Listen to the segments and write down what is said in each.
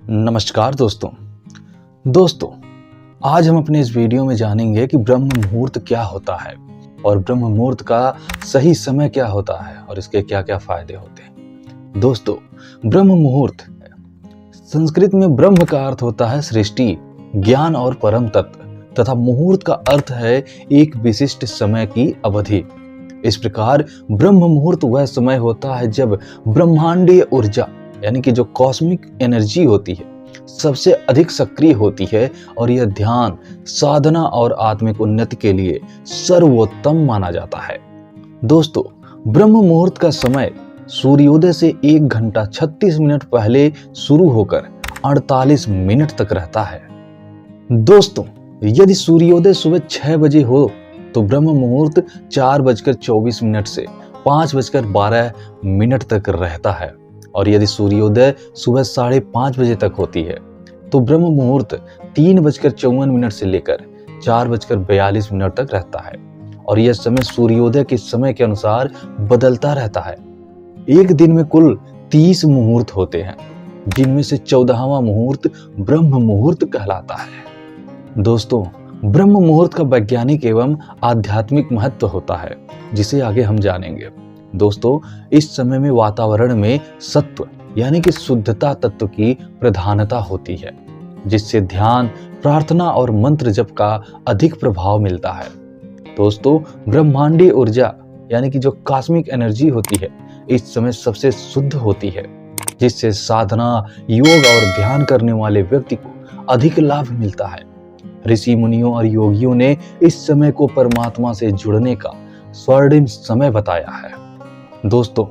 नमस्कार दोस्तों आज हम अपने इस वीडियो में जानेंगे कि ब्रह्म मुहूर्त क्या होता है और ब्रह्म मुहूर्त का सही समय क्या होता है और इसके क्या क्या फायदे होते हैं। दोस्तों, ब्रह्म मुहूर्त संस्कृत में ब्रह्म का अर्थ होता है सृष्टि, ज्ञान और परम तत्व तथा मुहूर्त का अर्थ है एक विशिष्ट समय की अवधि। इस प्रकार ब्रह्म मुहूर्त वह समय होता है जब ब्रह्मांडीय ऊर्जा यानी कि जो कॉस्मिक एनर्जी होती है सबसे अधिक सक्रिय होती है और यह ध्यान, साधना और आत्मिक उन्नति के लिए सर्वोत्तम माना जाता है। दोस्तों, ब्रह्म मुहूर्त का समय सूर्योदय से 1 घंटा 36 मिनट पहले शुरू होकर 48 मिनट तक रहता है। दोस्तों, यदि सूर्योदय सुबह 6 बजे हो तो ब्रह्म मुहूर्त 4:24 से 5:12 तक रहता है और यदि सूर्योदय सुबह 5:30 बजे तक होती है तो ब्रह्म मुहूर्त 3:54 से लेकर 4:42 तक रहता है और यह समय सूर्योदय के समय के अनुसार बदलता रहता है। एक दिन में कुल 30 मुहूर्त होते हैं, जिनमें से 14वां मुहूर्त ब्रह्म मुहूर्त कहलाता है। दोस्तों, ब्रह्म मुहूर्त का वैज्ञानिक एवं आध्यात्मिक महत्व होता है, जिसे आगे हम जानेंगे। दोस्तों, इस समय में वातावरण में सत्व यानी कि शुद्धता तत्व की प्रधानता होती है, जिससे ध्यान, प्रार्थना और मंत्र जप का अधिक प्रभाव मिलता है। दोस्तों, ब्रह्मांडीय ऊर्जा यानी कि जो कॉस्मिक एनर्जी होती है इस समय सबसे शुद्ध होती है, जिससे साधना, योग और ध्यान करने वाले व्यक्ति को अधिक लाभ मिलता है। ऋषि मुनियों और योगियों ने इस समय को परमात्मा से जुड़ने का स्वर्णिम समय बताया है। दोस्तों,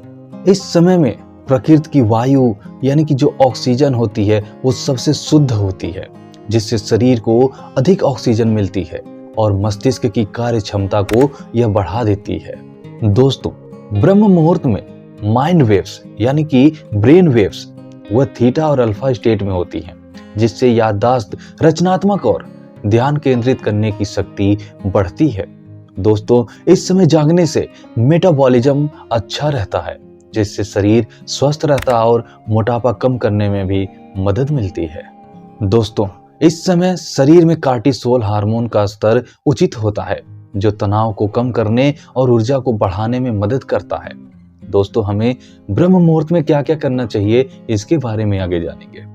इस समय में प्रकृति की वायु यानी कि जो ऑक्सीजन होती है वो सबसे शुद्ध होती है, जिससे शरीर को अधिक ऑक्सीजन मिलती है और मस्तिष्क की कार्य क्षमता को यह बढ़ा देती है। दोस्तों, ब्रह्म मुहूर्त में माइंड वेव्स यानी कि ब्रेन वेव्स वह थीटा और अल्फा स्टेट में होती हैं, जिससे याददाश्त, रचनात्मक और ध्यान केंद्रित करने की शक्ति बढ़ती है। दोस्तों, इस समय जागने से मेटाबॉलिज्म अच्छा रहता है, जिससे शरीर स्वस्थ रहता है और मोटापा कम करने में भी मदद मिलती है। दोस्तों, इस समय शरीर में कार्टिसोल हार्मोन का स्तर उचित होता है, जो तनाव को कम करने और ऊर्जा को बढ़ाने में मदद करता है। दोस्तों, हमें ब्रह्म मुहूर्त में क्या क्या करना चाहिए इसके बारे में आगे जानेंगे।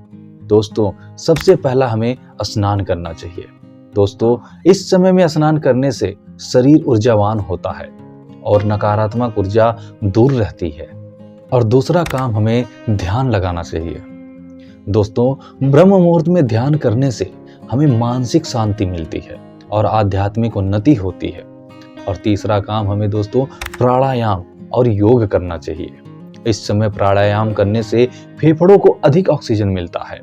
दोस्तों, सबसे पहला हमें स्नान करना चाहिए। दोस्तों, इस समय में स्नान करने से शरीर ऊर्जावान होता है और नकारात्मक ऊर्जा दूर रहती है। और दूसरा काम, हमें ध्यान लगाना चाहिए। दोस्तों, ब्रह्म मुहूर्त में ध्यान करने से हमें मानसिक शांति मिलती है और आध्यात्मिक उन्नति होती है। और तीसरा काम, हमें दोस्तों प्राणायाम और योग करना चाहिए। इस समय प्राणायाम करने से फेफड़ों को अधिक ऑक्सीजन मिलता है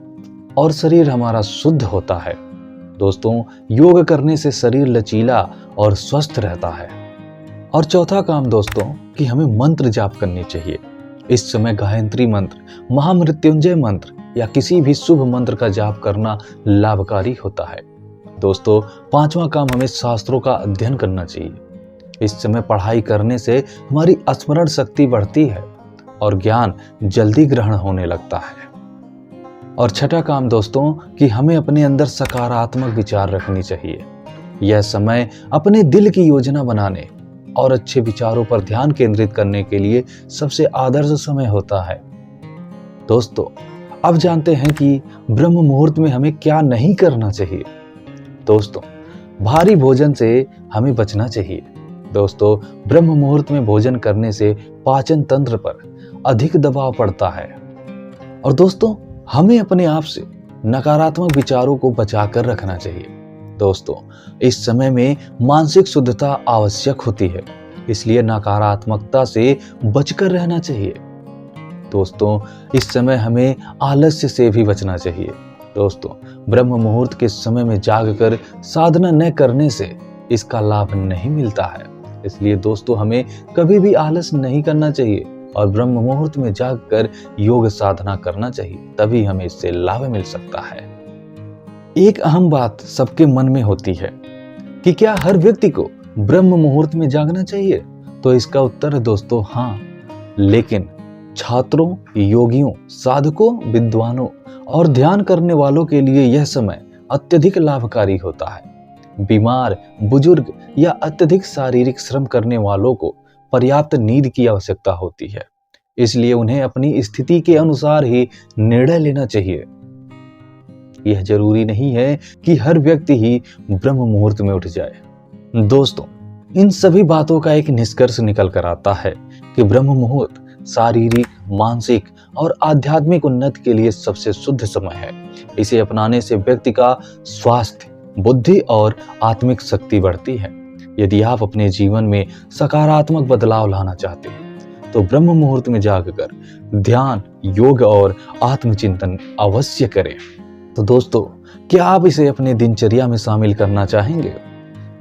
और शरीर हमारा शुद्ध होता है। दोस्तों, योग करने से शरीर लचीला और स्वस्थ रहता है। और चौथा काम दोस्तों कि हमें मंत्र जाप करनी चाहिए। इस समय गायत्री मंत्र, महामृत्युंजय मंत्र या किसी भी शुभ मंत्र का जाप करना लाभकारी होता है। दोस्तों, पांचवा काम, हमें शास्त्रों का अध्ययन करना चाहिए। इस समय पढ़ाई करने से हमारी स्मरण शक्ति बढ़ती है और ज्ञान जल्दी ग्रहण होने लगता है। और छठा काम दोस्तों कि हमें अपने अंदर सकारात्मक विचार रखनी चाहिए। यह समय अपने दिल की योजना बनाने और अच्छे विचारों पर ध्यान केंद्रित करने के लिए सबसे आदर्श समय होता है। दोस्तों, अब जानते हैं कि ब्रह्म मुहूर्त में हमें क्या नहीं करना चाहिए। दोस्तों, भारी भोजन से हमें बचना चाहिए। दोस्तों, ब्रह्म मुहूर्त में भोजन करने से पाचन तंत्र पर अधिक दबाव पड़ता है। और दोस्तों, हमें अपने आप से नकारात्मक विचारों को बचाकर रखना चाहिए। दोस्तों, इस समय में मानसिक शुद्धता आवश्यक होती है, इसलिए नकारात्मकता से बचकर रहना चाहिए। दोस्तों, इस समय हमें आलस्य से भी बचना चाहिए। दोस्तों, ब्रह्म मुहूर्त के समय में जागकर साधना न करने से इसका लाभ नहीं मिलता है, इसलिए दोस्तों हमें कभी भी आलस नहीं करना चाहिए और ब्रह्म मुहूर्त में जागकर योग साधना करना चाहिए, तभी हमें इससे लाभ मिल सकता है। एक अहम बात सबके मन में होती है कि क्या हर व्यक्ति को ब्रह्म मुहूर्त में जागना चाहिए? तो इसका उत्तर है दोस्तों हाँ, लेकिन छात्रों, योगियों, साधकों, विद्वानों और ध्यान करने वालों के लिए यह समय अत्यधिक लाभकारी होता है। बीमार, बुजुर्ग या अत्यधिक शारीरिक श्रम करने वालों को पर्याप्त नींद की आवश्यकता होती है, इसलिए उन्हें अपनी स्थिति के अनुसार ही निर्णय लेना चाहिए। यह जरूरी नहीं है कि हर व्यक्ति ही ब्रह्म मुहूर्त में उठ जाए। दोस्तों, इन सभी बातों का एक निष्कर्ष निकल कर आता है कि ब्रह्म मुहूर्त शारीरिक, मानसिक और आध्यात्मिक उन्नति के लिए सबसे शुद्ध समय है। इसे अपनाने से व्यक्ति का स्वास्थ्य, बुद्धि और आत्मिक शक्ति बढ़ती है। यदि आप अपने जीवन में सकारात्मक बदलाव लाना चाहते हैं तो ब्रह्म मुहूर्त में जागकर ध्यान, योग और आत्मचिंतन अवश्य करें। तो दोस्तों, क्या आप इसे अपने दिनचर्या में शामिल करना चाहेंगे?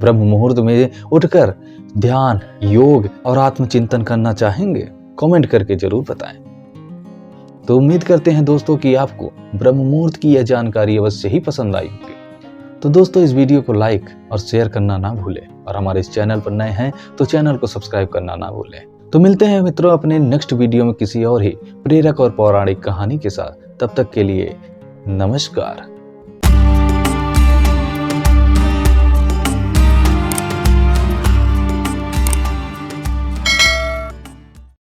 ब्रह्म मुहूर्त में उठकर ध्यान, योग और आत्मचिंतन करना चाहेंगे? कमेंट करके जरूर बताएं। तो उम्मीद करते हैं दोस्तों कि आपको ब्रह्म मुहूर्त की यह जानकारी अवश्य ही पसंद आई होगी। तो दोस्तों, इस वीडियो को लाइक और शेयर करना ना भूलें और हमारे इस चैनल पर नए हैं तो चैनल को सब्सक्राइब करना ना भूलें। तो मिलते हैं मित्रों अपने नेक्स्ट वीडियो में किसी और ही प्रेरक और पौराणिक कहानी के साथ। तब तक के लिए नमस्कार।